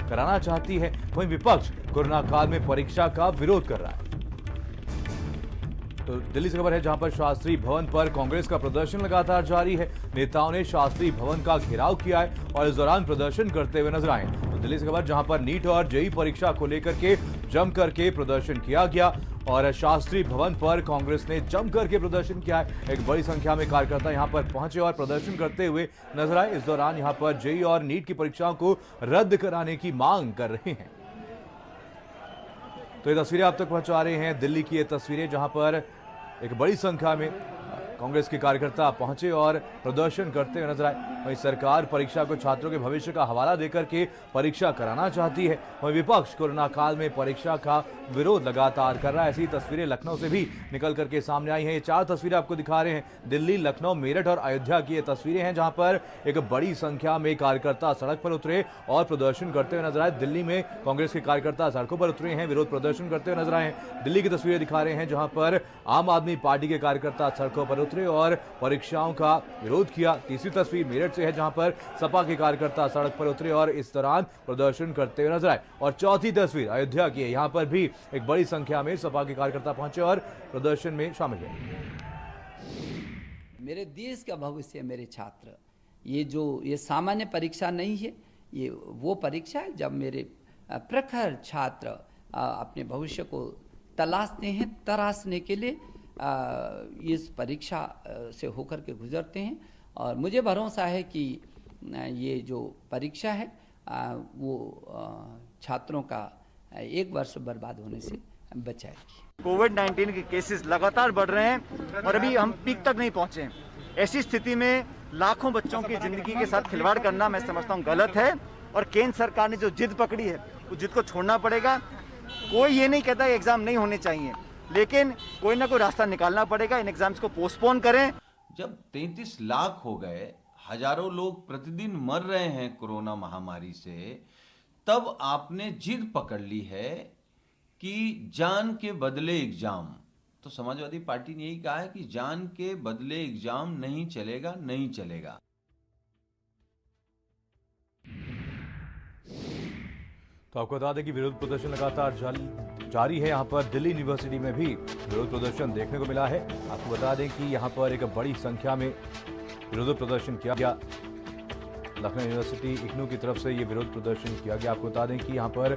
कराना चाहती है, वहीं विपक्ष कोरोना काल में परीक्षा का विरोध कर रहा है। तो दिल्ली से खबर है, जहां पर शास्त्री भवन पर कांग्रेस का प्रदर्शन लगातार जारी है। नेताओं ने शास्त्री भवन का घेराव किया है और इस दौरान प्रदर्शन करते हुए नजर आए। तो दिल्ली से खबर, जहां पर नीट और जेईई परीक्षा को लेकर के जम करके प्रदर्शन किया गया और शास्त्री भवन पर कांग्रेस ने जम करके प्रदर्शन किया है। एक बड़ी संख्या में कार्यकर्ता यहां पर पहुंचे और प्रदर्शन करते हुए नजर आए। इस दौरान यहां पर जेईई और नीट की परीक्षाओं को रद्द कराने की मांग कर रहे हैं। तो ये तस्वीरें आप तक पहुंचा रहे हैं दिल्ली की, ये तस्वीरें जहां पर एक बड़ी संख्या में कांग्रेस के कार्यकर्ता पहुंचे और प्रदर्शन करते हुए नजर आए। वहीं सरकार परीक्षा को छात्रों के भविष्य का हवाला देकर के परीक्षा कराना चाहती है, वहीं विपक्ष कोरोना काल में परीक्षा का विरोध लगातार कर रहा है। ऐसी तस्वीरें लखनऊ से भी निकल करके सामने आई हैं। ये 4 तस्वीरें आपको दिखा रहे हैं। दिल्ली, लखनऊ, मेरठ और अयोध्या की ये तस्वीरें हैं, जहां पर एक बड़ी संख्या में कार्यकर्ता सड़क पर उतरे और प्रदर्शन करते हुए नजर आए। दिल्ली में कांग्रेस के कार्यकर्ता सड़कों पर उतरे हैं, विरोध प्रदर्शन करते हुए नजर आए। दिल्ली की तस्वीरें दिखा रहे हैं, जहां पर आम आदमी पार्टी के कार्यकर्ता सड़कों पर उतरे और परीक्षाओं का विरोध किया। तीसरी तस्वीर मेरठ से है, जहां पर सपा के कार्यकर्ता सड़क पर उतरे और इस दौरान प्रदर्शन करते हुए नजर आए। और चौथी तस्वीर अयोध्या की है, यहां पर भी एक बड़ी संख्या में सपा के कार्यकर्ता पहुंचे और प्रदर्शन में शामिल हुए। मेरे देश का भविष्य, मेरे छात्र, ये सामान्य परीक्षा नहीं है, ये वो परीक्षा है जब मेरे प्रखर छात्र अपने भविष्य को तलाशते हैं, तराशने के लिए इस परीक्षा से होकर के गुजरते हैं। और मुझे भरोसा है कि ये जो परीक्षा है वो छात्रों का 1 वर्ष बर्बाद होने से बचाएगी। कोविड-19 के केसेस लगातार बढ़ रहे हैं और अभी हम पीक तक नहीं पहुंचे हैं। ऐसी स्थिति में लाखों बच्चों की जिंदगी के साथ खिलवाड़ करना मैं समझता हूं गलत है और केंद्र सरकार ने जो जिद पकड़ी है उस जिद को छोड़ना पड़ेगा। कोई ये नहीं कहता कि एग्जाम नहीं होने चाहिए, लेकिन कोई ना कोई रास्ता निकालना पड़ेगा। इन एग्जाम्स को पोस्टपोन करें। जब 33 लाख हो गए, हजारों लोग प्रतिदिन मर रहे हैं कोरोना महामारी से, तब आपने जिद पकड़ ली है कि जान के बदले एग्जाम। तो समाजवादी पार्टी ने यही कहा है कि जान के बदले एग्जाम नहीं चलेगा, नहीं चलेगा। तो आपको बता दें कि विरोध प्रदर्शन लगातार जारी है। यहाँ पर दिल्ली यूनिवर्सिटी में भी विरोध प्रदर्शन देखने को मिला है। आपको बता दें कि यहाँ पर एक बड़ी संख्या में विरोध प्रदर्शन किया गया। लखनऊ यूनिवर्सिटी इग्नू की तरफ से ये विरोध प्रदर्शन किया गया। आपको बता दें कि यहाँ पर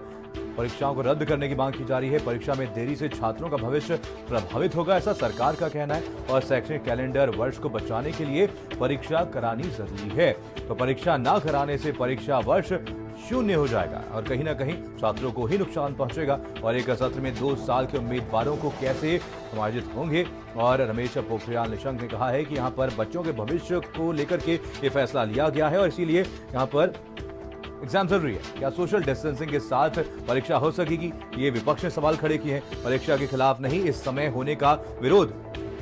परीक्षाओं को रद्द करने की मांग की जा रही है। परीक्षा में देरी से छात्रों का भविष्य प्रभावित होगा, ऐसा सरकार का कहना है। और शैक्षणिक कैलेंडर वर्ष को बचाने के लिए परीक्षा करानी जरूरी है। तो परीक्षा ना कराने से परीक्षा वर्ष शून्य हो जाएगा और कहीं ना कहीं छात्रों को ही नुकसान पहुंचेगा। और एक सत्र में 2 साल के उम्मीदवारों को कैसे समायोजित होंगे। और रमेश पोखरियाल निशंक ने कहा है कि यहाँ पर बच्चों के भविष्य को लेकर के ये फैसला लिया गया है और इसीलिए यहाँ पर एग्जाम जरूरी है। क्या सोशल डिस्टेंसिंग के साथ परीक्षा हो सकेगी, ये विपक्ष ने सवाल खड़े किए हैं। परीक्षा के खिलाफ नहीं, इस समय होने का विरोध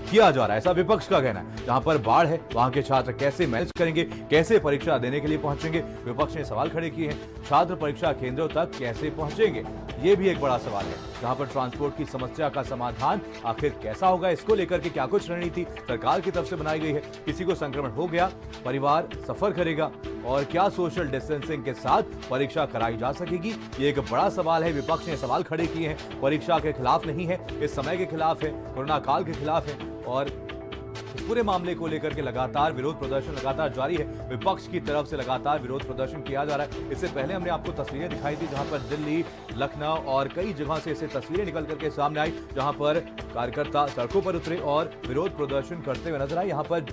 किया जा रहा है, ऐसा विपक्ष का कहना है। जहां पर बाढ़ है वहां के छात्र कैसे मैनेज करेंगे, कैसे परीक्षा देने के लिए पहुंचेंगे, विपक्ष ने सवाल खड़े किए हैं। छात्र परीक्षा केंद्रों तक कैसे पहुंचेंगे, ये भी एक बड़ा सवाल है। जहां पर ट्रांसपोर्ट की समस्या का समाधान आखिर कैसा होगा, इसको लेकर के क्या कुछ रणनीति सरकार की तरफ से बनाई गई है। किसी को संक्रमण हो गया, परिवार सफर करेगा और क्या सोशल डिस्टेंसिंग के साथ परीक्षा कराई जा सकेगी, ये एक बड़ा सवाल है। विपक्ष ने सवाल खड़े किए हैं। परीक्षा के खिलाफ नहीं है, इस समय के खिलाफ है, कोरोना काल के खिलाफ है और इस पूरे मामले को लेकर के लगातार विरोध प्रदर्शन लगातार जारी है। विपक्ष की तरफ से लगातार विरोध प्रदर्शन किया जा रहा है। इससे पहले हमने आपको तस्वीरें दिखाई थी, जहां पर दिल्ली, लखनऊ और कई जगह से ऐसे तस्वीरें निकल करके सामने आई, जहां पर कार्यकर्ता सड़कों पर उतरे और विरोध प्रदर्शन करते हुए नजर आए। यहाँ पर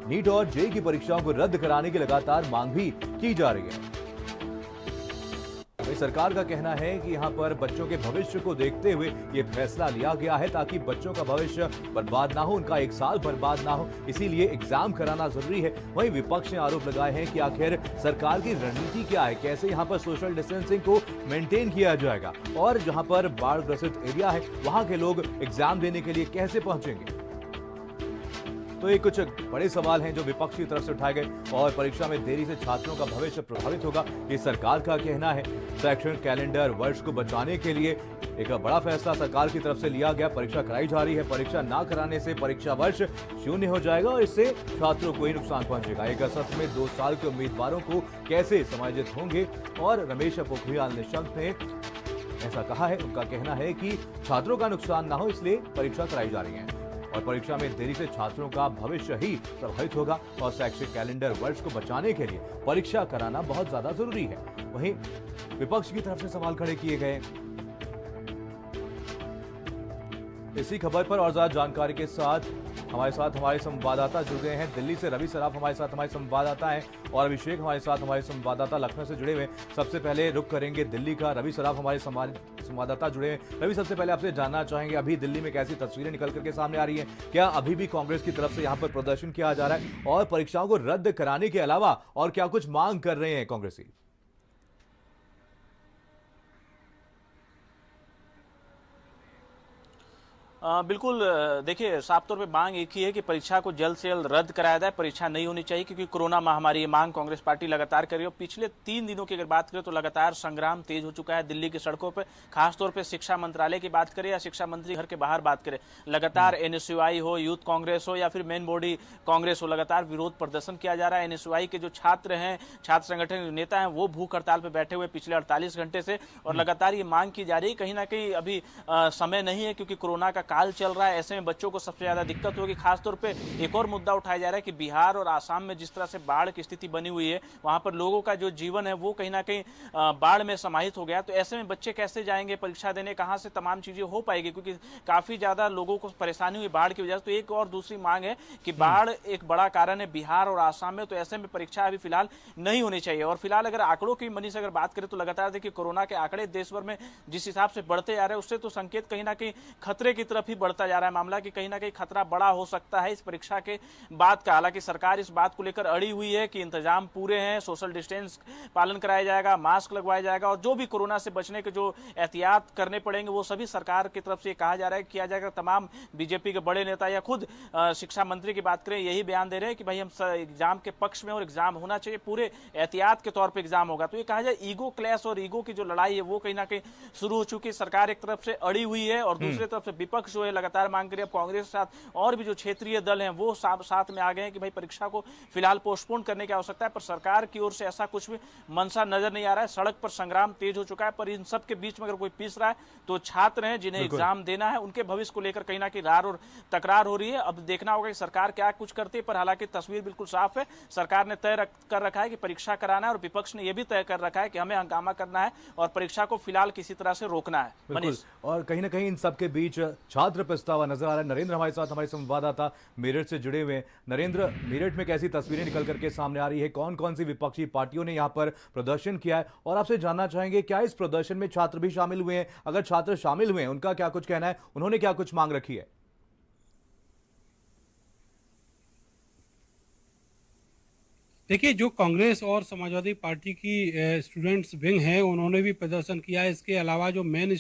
नीट और जेईई की परीक्षाओं को रद्द कराने की लगातार मांग भी की जा रही है। सरकार का कहना है कि यहाँ पर बच्चों के भविष्य को देखते हुए ये फैसला लिया गया है, ताकि बच्चों का भविष्य बर्बाद ना हो, उनका 1 साल बर्बाद ना हो, इसीलिए एग्जाम कराना जरूरी है। वहीं विपक्ष ने आरोप लगाए हैं कि आखिर सरकार की रणनीति क्या है, कैसे यहाँ पर सोशल डिस्टेंसिंग को मेंटेन किया जाएगा और जहाँ पर बाढ़ ग्रसित एरिया है वहां के लोग एग्जाम देने के लिए कैसे पहुंचेंगे। तो ये कुछ बड़े सवाल हैं जो विपक्ष की तरफ से उठाए गए। और परीक्षा में देरी से छात्रों का भविष्य प्रभावित होगा, ये सरकार का कहना है। शैक्षणिक कैलेंडर वर्ष को बचाने के लिए एक बड़ा फैसला सरकार की तरफ से लिया गया। परीक्षा कराई जा रही है। परीक्षा ना कराने से परीक्षा वर्ष शून्य हो जाएगा और इससे छात्रों को ही नुकसान पहुंचेगा। एक सत्र में 2 साल के उम्मीदवारों को कैसे समायोजित होंगे, और रमेश पोखरियाल निशंक ने ऐसा कहा है। उनका कहना है कि छात्रों का नुकसान ना हो इसलिए परीक्षा कराई जा रही है, और परीक्षा में देरी से छात्रों का भविष्य ही प्रभावित होगा, और शैक्षिक कैलेंडर वर्ष को बचाने के लिए परीक्षा कराना बहुत ज्यादा जरूरी है। वहीं विपक्ष की तरफ से सवाल खड़े किए गए। इसी खबर पर और ज्यादा जानकारी के साथ हमारे संवाददाता जुड़ गए हैं। दिल्ली से रवि सराफ हमारे संवाददाता हैं, और अभिषेक हमारे संवाददाता लखनऊ से जुड़े हुए। सबसे पहले रुख करेंगे दिल्ली का। रवि सराफ हमारे संवाददाता जुड़े हैं। रवि, सबसे पहले आपसे जानना चाहेंगे अभी दिल्ली में कैसी तस्वीरें निकल करके सामने आ रही हैं? क्या अभी भी कांग्रेस की तरफ से यहाँ पर प्रदर्शन किया जा रहा है, और परीक्षाओं को रद्द कराने के अलावा और क्या कुछ मांग कर रहे हैं कांग्रेसी? बिल्कुल, देखिए, साफ तौर पे मांग एक ही है कि परीक्षा को जल्द से जल्द रद्द कराया जाए। परीक्षा नहीं होनी चाहिए क्योंकि कोरोना महामारी, ये मांग कांग्रेस पार्टी लगातार कर रही है। पिछले 3 दिनों की अगर बात करें तो लगातार संग्राम तेज हो चुका है दिल्ली की सड़कों पर। खासतौर पर शिक्षा मंत्रालय की बात करें या शिक्षा मंत्री घर के बाहर बात करें, लगातार एनएसयूआई हो, यूथ कांग्रेस हो या फिर मेन बॉडी कांग्रेस हो, लगातार विरोध प्रदर्शन किया जा रहा है। एनएसयूआई के जो छात्र हैं, छात्र संगठन के नेता हैं, वो भूख हड़ताल पर बैठे हुए पिछले 48 घंटे से, और लगातार ये मांग की जा रही है। कहीं ना कहीं अभी समय नहीं है क्योंकि कोरोना का काल चल रहा है। ऐसे में बच्चों को सबसे ज्यादा दिक्कत होगी। खासतौर पे एक और मुद्दा उठाया जा रहा है कि बिहार और आसाम में जिस तरह से बाढ़ की स्थिति बनी हुई है, वहां पर लोगों का जो जीवन है वो कहीं ना कहीं बाढ़ में समाहित हो गया। तो ऐसे में बच्चे कैसे जाएंगे परीक्षा देने, कहां से तमाम चीजें हो पाएगी, क्योंकि काफी ज्यादा लोगों को परेशानी हुई बाढ़ की वजह से। तो एक और दूसरी मांग है कि बाढ़ एक बड़ा कारण है बिहार और आसाम में, तो ऐसे में परीक्षा अभी फिलहाल नहीं होनी चाहिए। और फिलहाल अगर आंकड़ों की मनी से अगर बात करें तो लगातार देखिए कोरोना के आंकड़े देश भर में जिस हिसाब से बढ़ते जा रहे हैं, उससे तो संकेत कहीं ना कहीं खतरे की तरफ ही बढ़ता जा रहा है मामला, कि कहीं ना कहीं खतरा बड़ा हो सकता है इस परीक्षा के बाद का। हालांकि सरकार इस बात को लेकर अड़ी हुई है कि इंतजाम पूरे हैं, सोशल डिस्टेंस पालन कराया जाएगा, मास्क लगवाया जाएगा, और जो भी कोरोना से बचने के जो एहतियात करने पड़ेंगे वो सभी सरकार की तरफ से कहा जा रहा है किया जाएगा। तमाम बीजेपी के बड़े नेता या खुद शिक्षा मंत्री की बात करें, यही बयान दे रहे हैं कि भाई हम एग्जाम के पक्ष में और एग्जाम होना चाहिए, पूरे एहतियात के तौर पर एग्जाम होगा। तो ये कहा जाए ईगो क्लैश और ईगो की जो लड़ाई है वो कहीं ना कहीं शुरू हो चुकी है। सरकार एक तरफ से अड़ी हुई है और दूसरी तरफ से विपक्ष जो है लगातार मांग कर कांग्रेस के साथ और भी जो क्षेत्रीय दल हैं वो साथ में आ गए हैं कि भाई परीक्षा को फिलहाल पोस्टपोन करने की आवश्यकता है, पर सरकार की ओर से ऐसा कुछ भी मंशा नजर नहीं आ रहा है। सड़क पर संग्राम तेज हो चुका है, पर इन सब के बीच में अगर कोई पीस रहा है तो छात्र हैं जिन्हें एग्जाम देना है, उनके भविष्य को लेकर कहीं ना कहीं रार और तकरार हो रही है। अब देखना होगा कि सरकार क्या कुछ करती है, पर हालांकि तस्वीर बिल्कुल साफ है। सरकार ने तय कर रखा है कि परीक्षा कराना है और विपक्ष ने यह भी तय कर रखा है कि हमें हंगामा करना है और परीक्षा को फिलहाल किसी तरह से रोकना है। मनीष, और कहीं ना कहीं इन सबके बीच छात्र पछतावा नजर आ रहा है। नरेंद्र हमारे साथ, हमारे संवाददाता मेरठ से जुड़े हुए। नरेंद्र, मेरठ में कैसी तस्वीरें निकल करके सामने आ रही है? कौन कौन सी विपक्षी पार्टियों ने यहां पर प्रदर्शन किया है, और आपसे जानना चाहेंगे क्या इस प्रदर्शन में छात्र भी शामिल हुए हैं? अगर छात्र शामिल हुए हैं उनका क्या कुछ कहना है, उन्होंने क्या कुछ मांग रखी है? देखिए, जो कांग्रेस और समाजवादी पार्टी की स्टूडेंट्स विंग है उन्होंने भी प्रदर्शन किया है। इसके अलावा जो मेन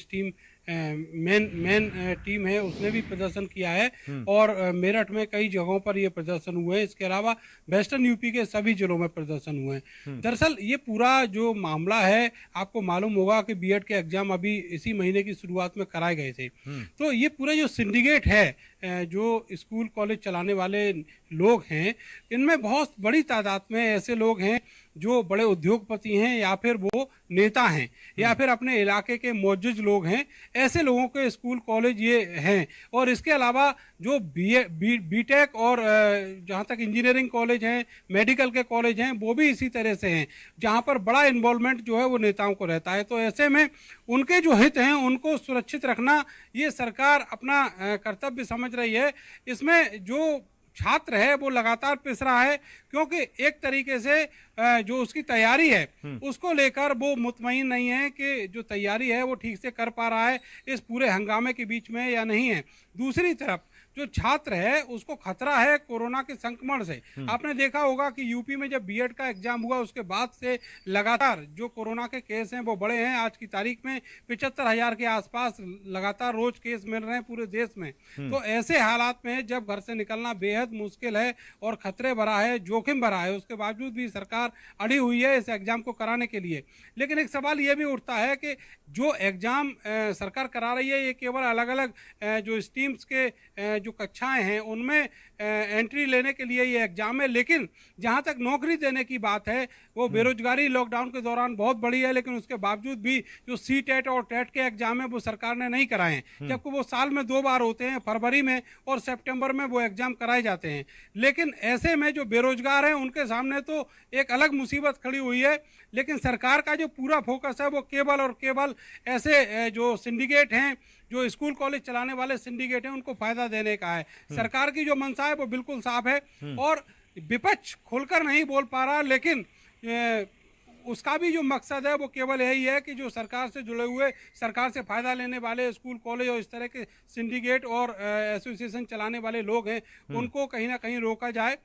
टीम है उसने भी प्रदर्शन किया है, और मेरठ में कई जगहों पर ये प्रदर्शन हुए हैं। इसके अलावा वेस्टर्न यूपी के सभी जिलों में प्रदर्शन हुए हैं। दरअसल ये पूरा जो मामला है, आपको मालूम होगा कि बीएड के एग्जाम अभी इसी महीने की शुरुआत में कराए गए थे। तो ये पूरा जो सिंडिकेट है, जो स्कूल कॉलेज चलाने वाले लोग हैं, इनमें बहुत बड़ी तादाद में ऐसे लोग हैं जो बड़े उद्योगपति हैं या फिर वो नेता हैं या फिर अपने इलाके के मौजूद लोग हैं। ऐसे लोगों के स्कूल कॉलेज ये हैं। और इसके अलावा जो बीटेक और जहाँ तक इंजीनियरिंग कॉलेज हैं, मेडिकल के कॉलेज हैं, वो भी इसी तरह से हैं जहाँ पर बड़ा इन्वॉल्वमेंट जो है वो नेताओं को रहता है। तो ऐसे में उनके जो हित हैं उनको सुरक्षित रखना ये सरकार अपना कर्तव्य समझ रही है। इसमें जो छात्र है वो लगातार पिस रहा है, क्योंकि एक तरीके से जो उसकी तैयारी है उसको लेकर वो मुतमईन नहीं है कि जो तैयारी है वो ठीक से कर पा रहा है इस पूरे हंगामे के बीच में या नहीं है। दूसरी तरफ जो छात्र है उसको खतरा है कोरोना के संक्रमण से। आपने देखा होगा कि यूपी में जब बीएड का एग्जाम हुआ उसके बाद से लगातार जो कोरोना के केस हैं वो बढ़े हैं। आज की तारीख में 75,000 के आसपास लगातार रोज केस मिल रहे हैं पूरे देश में। तो ऐसे हालात में जब घर से निकलना बेहद मुश्किल है और खतरे भरा है, जोखिम भरा है, उसके बावजूद भी सरकार अड़ी हुई है इस एग्जाम को कराने के लिए। लेकिन एक सवाल ये भी उठता है कि जो एग्जाम सरकार करा रही है ये केवल अलग अलग जो स्ट्रीम्स के जो कक्षाएं हैं उनमें एंट्री लेने के लिए ये एग्जाम है, लेकिन जहां तक नौकरी देने की बात है वो बेरोजगारी लॉकडाउन के दौरान बहुत बड़ी है, लेकिन उसके बावजूद भी जो CTET और टेट के एग्जाम है वो सरकार ने नहीं कराए हैं, जबकि वो साल में 2 बार होते हैं, फरवरी में और सितंबर में वो एग्जाम कराए जाते हैं। लेकिन ऐसे में जो बेरोजगार हैं उनके सामने तो एक अलग मुसीबत खड़ी हुई है, लेकिन सरकार का जो पूरा फोकस है वो केवल और केवल ऐसे जो सिंडिकेट हैं, जो स्कूल कॉलेज चलाने वाले सिंडिकेट हैं, उनको फायदा देने का है। सरकार की जो मंशा है वो बिल्कुल साफ है और विपक्ष खुलकर नहीं बोल पा रहा, लेकिन उसका भी जो मकसद है वो केवल यही है कि जो सरकार से जुड़े हुए, सरकार से फायदा लेने वाले स्कूल कॉलेज और इस तरह के सिंडिकेट और एसोसिएशन चलाने वाले लोग हैं उनको कहीं ना कहीं रोका जाए,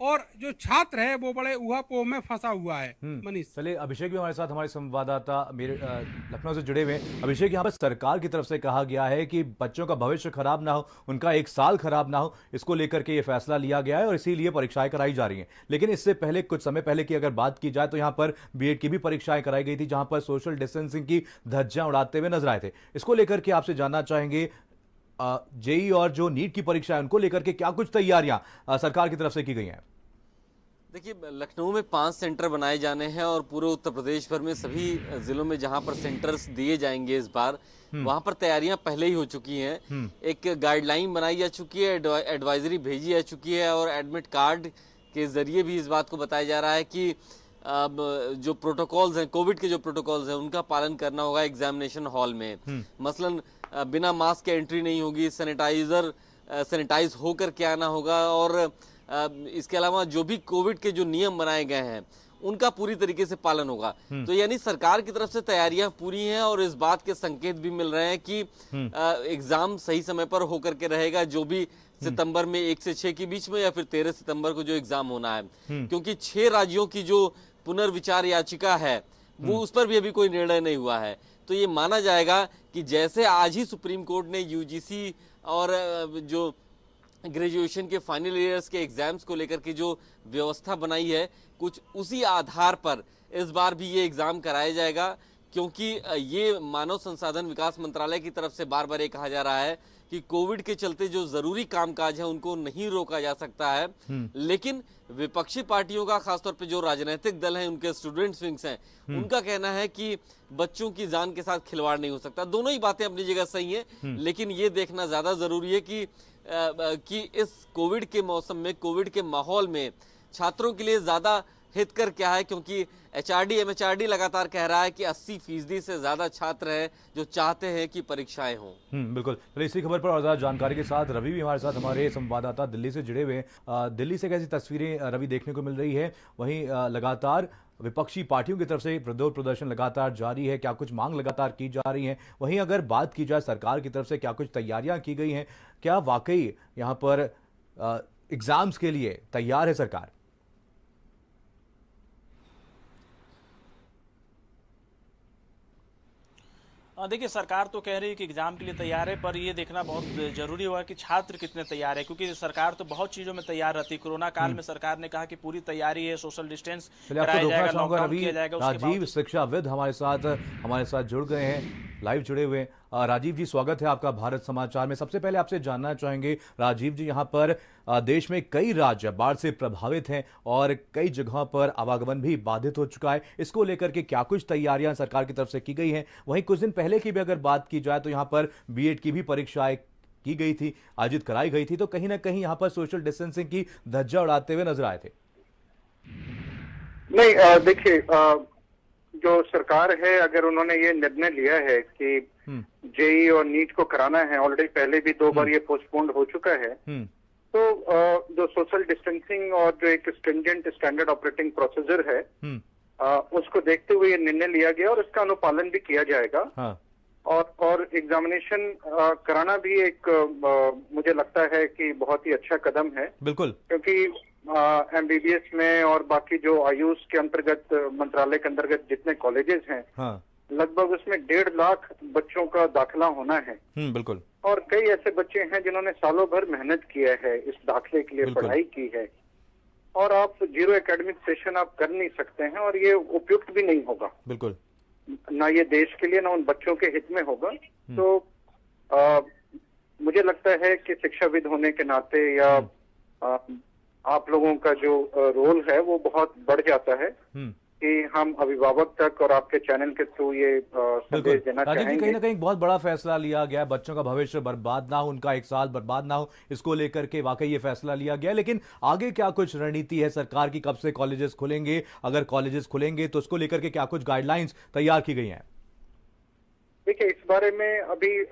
और जो छात्र है वो बड़े ऊहापोह में फंसा हुआ है। मनीष, चलिए अभिषेक भी हमारे साथ, हमारे संवाददाता मेरे लखनऊ से जुड़े हुए हैं। अभिषेक, यहाँ पर सरकार की तरफ से कहा गया है कि बच्चों का भविष्य खराब ना हो, उनका 1 साल खराब ना हो, इसको लेकर के ये फैसला लिया गया है और इसीलिए परीक्षाएं कराई जा रही हैं। लेकिन इससे पहले, कुछ समय पहले की अगर बात की जाए तो यहाँ पर बीएड की भी परीक्षाएं कराई गई थी, जहां पर सोशल डिस्टेंसिंग की धज्जियां उड़ाते हुए नजर आए थे। इसको लेकर के आपसे जानना चाहेंगे, जेई और जो नीट की परीक्षा है उनको लेकर के क्या कुछ तैयारियां सरकार की तरफ से की गई हैं? देखिए, लखनऊ में 5 सेंटर बनाए जाने हैं और पूरे उत्तर प्रदेश भर में सभी जिलों में जहां पर सेंटर्स दिए जाएंगे इस बार, वहां पर तैयारियां पहले ही हो चुकी हैं। एक गाइडलाइन बनाई जा चुकी है, एडवाइजरी भेजी जा चुकी है और एडमिट कार्ड के जरिए भी इस बात को बताया जा रहा है कि जो प्रोटोकॉल्स हैं, कोविड के जो प्रोटोकॉल्स हैं उनका पालन करना होगा एग्जामिनेशन हॉल में। मसलन बिना मास्क के एंट्री नहीं होगी, सैनिटाइज होकर के आना होगा और इसके अलावा जो भी कोविड के जो नियम बनाए गए हैं उनका पूरी तरीके से पालन होगा। तो यानी सरकार की तरफ से तैयारियां पूरी हैं और इस बात के संकेत भी मिल रहे हैं कि एग्जाम सही समय पर होकर के रहेगा, जो भी सितंबर में 1 से 6 के बीच में या फिर 13 सितंबर को जो एग्जाम होना है। क्योंकि 6 राज्यों की जो पुनर्विचार याचिका है वो उस पर भी अभी कोई निर्णय नहीं हुआ है। तो ये माना जाएगा कि जैसे आज ही सुप्रीम कोर्ट ने यूजीसी और जो ग्रेजुएशन के फाइनल ईयर्स के एग्जाम्स को लेकर के जो व्यवस्था बनाई है, कुछ उसी आधार पर इस बार भी ये एग्जाम कराया जाएगा। क्योंकि ये मानव संसाधन विकास मंत्रालय की तरफ से बार बार ये कहा जा रहा है कि कोविड के चलते जो जरूरी कामकाज है उनको नहीं रोका जा सकता है, लेकिन विपक्षी पार्टियों का, खासतौर पे जो राजनीतिक दल हैं, उनके स्टूडेंट्स विंग्स हैं, उनका कहना है कि बच्चों की जान के साथ खिलवाड़ नहीं हो सकता। दोनों ही बातें अपनी जगह सही हैं, लेकिन ये देखना ज्यादा जरूरी है कि इस कोविड के मौसम में, कोविड के माहौल में छात्रों के लिए ज्यादा हितकर क्या है, क्योंकि एमएचआरडी लगातार कह रहा है कि 80% से ज्यादा छात्र हैं जो चाहते हैं कि परीक्षाएं हों। बिल्कुल। चलिए इसी खबर पर और ज्यादा जानकारी के साथ रवि भी हमारे साथ, हमारे संवाददाता दिल्ली से जुड़े हुए हैं। दिल्ली से कैसी तस्वीरें रवि देखने को मिल रही है? वहीं लगातार विपक्षी पार्टियों की तरफ से विरोध प्रदर्शन लगातार जारी है, क्या कुछ मांग लगातार की जा रही है? वहीं अगर बात की जाए सरकार की तरफ से क्या कुछ तैयारियां की गई हैं, क्या वाकई यहाँ पर एग्जाम्स के लिए तैयार है सरकार? देखिए, सरकार तो कह रही है कि एग्जाम के लिए तैयार है, पर ये देखना बहुत जरूरी होगा कि छात्र कितने तैयार है, क्योंकि सरकार तो बहुत चीजों में तैयार रहती है। कोरोना काल में सरकार ने कहा कि पूरी तैयारी है, सोशल डिस्टेंस कराया जाएगा, लॉकडाउन किया जाएगा। राजीव शिक्षाविद हमारे साथ जुड़ गए हैं, लाइव जुड़े हुए हैं। राजीव जी, स्वागत है आपका भारत समाचार में। सबसे पहले आपसे जानना चाहेंगे राजीव जी, यहाँ पर देश में कई राज्य बाढ़ से प्रभावित हैं और कई जगहों पर आवागमन भी बाधित हो चुका है। इसको लेकर के क्या कुछ तैयारियां सरकार की तरफ से की गई हैं? वहीं कुछ दिन पहले की भी अगर बात की जाए तो यहाँ पर बीएड की भी परीक्षाएं की गई थी, आयोजित कराई गई थी, तो कहीं ना कहीं यहाँ पर सोशल डिस्टेंसिंग की धज्जियां उड़ाते हुए नजर आए थे। नहीं, देखिए, जो सरकार है, अगर उन्होंने ये निर्णय लिया है कि जेई और नीट को कराना है, ऑलरेडी पहले भी 2 बार ये पोस्टपोन्ड हो चुका है, तो जो सोशल डिस्टेंसिंग और जो एक स्ट्रिंजेंट स्टैंडर्ड ऑपरेटिंग प्रोसीजर है, उसको देखते हुए ये निर्णय लिया गया और इसका अनुपालन भी किया जाएगा। और एग्जामिनेशन कराना भी एक मुझे लगता है कि बहुत ही अच्छा कदम है, बिल्कुल, क्योंकि एमबीबीएस में और बाकी जो आयुष के अंतर्गत मंत्रालय के अंतर्गत जितने कॉलेजेस हैं, हाँ, लगभग उसमें 1.5 लाख बच्चों का दाखिला होना है। बिल्कुल, और कई ऐसे बच्चे हैं जिन्होंने सालों भर मेहनत किया है, इस दाखिले के लिए बिल्कुल। पढ़ाई की है, और आप जीरो एकेडमिक सेशन आप कर नहीं सकते हैं, और ये उपयुक्त भी नहीं होगा, बिल्कुल, ना ये देश के लिए ना उन बच्चों के हित में होगा। तो मुझे लगता है कि शिक्षाविद होने के नाते या आप लोगों का जो रोल है वो बहुत बढ़ जाता है कि हम अभिभावक तक और आपके चैनल के थ्रू ये संदेश देना राजीव जी, कहीं चाहेंगे। ना कहीं बहुत बड़ा फैसला लिया गया है, बच्चों का भविष्य बर्बाद ना हो, उनका एक साल बर्बाद ना हो, इसको लेकर के वाकई ये फैसला लिया गया है। लेकिन आगे क्या कुछ रणनीति है सरकार की, कब से कॉलेजेस खुलेंगे, अगर कॉलेजेस खुलेंगे तो उसको लेकर के क्या कुछ गाइडलाइंस तैयार की गई हैं? देखिए, इस बारे में अभी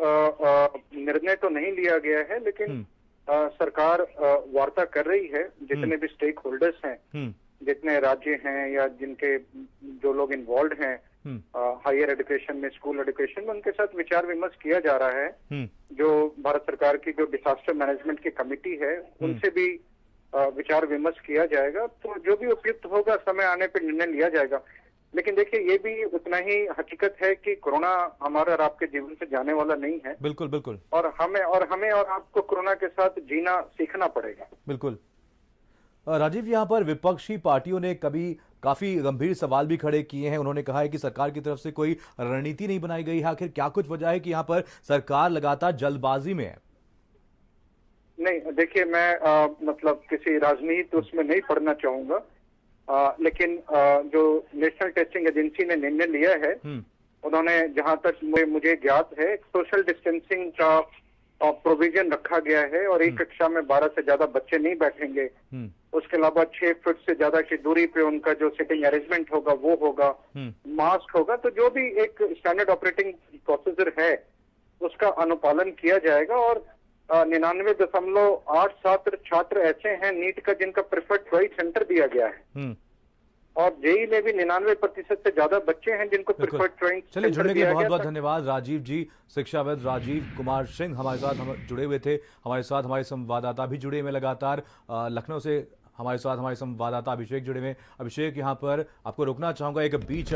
निर्णय तो नहीं लिया गया है, लेकिन सरकार वार्ता कर रही है जितने भी स्टेक होल्डर्स हैं, जितने राज्य हैं या जिनके जो लोग इन्वॉल्व हैं हायर एजुकेशन में, स्कूल एजुकेशन में, उनके साथ विचार विमर्श किया जा रहा है। जो भारत सरकार की जो डिजास्टर मैनेजमेंट की कमेटी है, उनसे भी विचार विमर्श किया जाएगा। तो जो भी उपयुक्त होगा, समय आने पर निर्णय लिया जाएगा। लेकिन देखिए, ये भी उतना ही हकीकत है कि कोरोना हमारे और आपके जीवन से जाने वाला नहीं है। बिल्कुल, बिल्कुल, और हमें और आपको कोरोना के साथ जीना सीखना पड़ेगा। बिल्कुल। राजीव, यहाँ पर विपक्षी पार्टियों ने कभी काफी गंभीर सवाल भी खड़े किए हैं। उन्होंने कहा है कि सरकार की तरफ से कोई रणनीति नहीं बनाई गई है। आखिर क्या कुछ वजह है कि यहाँ पर सरकार लगातार जल्दबाजी में है? नहीं, देखिए, मैं मतलब किसी राजनीति उसमें नहीं पढ़ना चाहूंगा, लेकिन जो नेशनल टेस्टिंग एजेंसी ने निर्णय लिया है, उन्होंने जहां तक मुझे ज्ञात है, सोशल डिस्टेंसिंग का प्रोविजन रखा गया है, और एक कक्षा में 12 से ज्यादा बच्चे नहीं बैठेंगे। उसके अलावा 6 फुट से ज्यादा की दूरी पे उनका जो सिटिंग अरेंजमेंट होगा वो होगा, मास्क होगा। तो जो भी एक स्टैंडर्ड ऑपरेटिंग प्रोसीजर है उसका अनुपालन किया जाएगा। और 99.87 छात्र ऐसे हैं नीट का जिनका प्रेफर्ड चॉइस सेंटर दिया गया है, और जेई में भी 99% से ज्यादा बच्चे हैं जिनको प्रेफर्ड चॉइस चलिए, सेंटर जुड़ने के दिया लिए बहुत गया। बहुत धन्यवाद राजीव जी। शिक्षाविद राजीव कुमार सिंह हमारे साथ जुड़े हुए थे। हमारे साथ हमारे संवाददाता भी जुड़े हुए लगातार लखनऊ से हमारे साथ हमारे संवाददाता अभिषेक जुड़े हुए। अभिषेक, यहाँ पर आपको रोकना चाहूंगा, एक बीच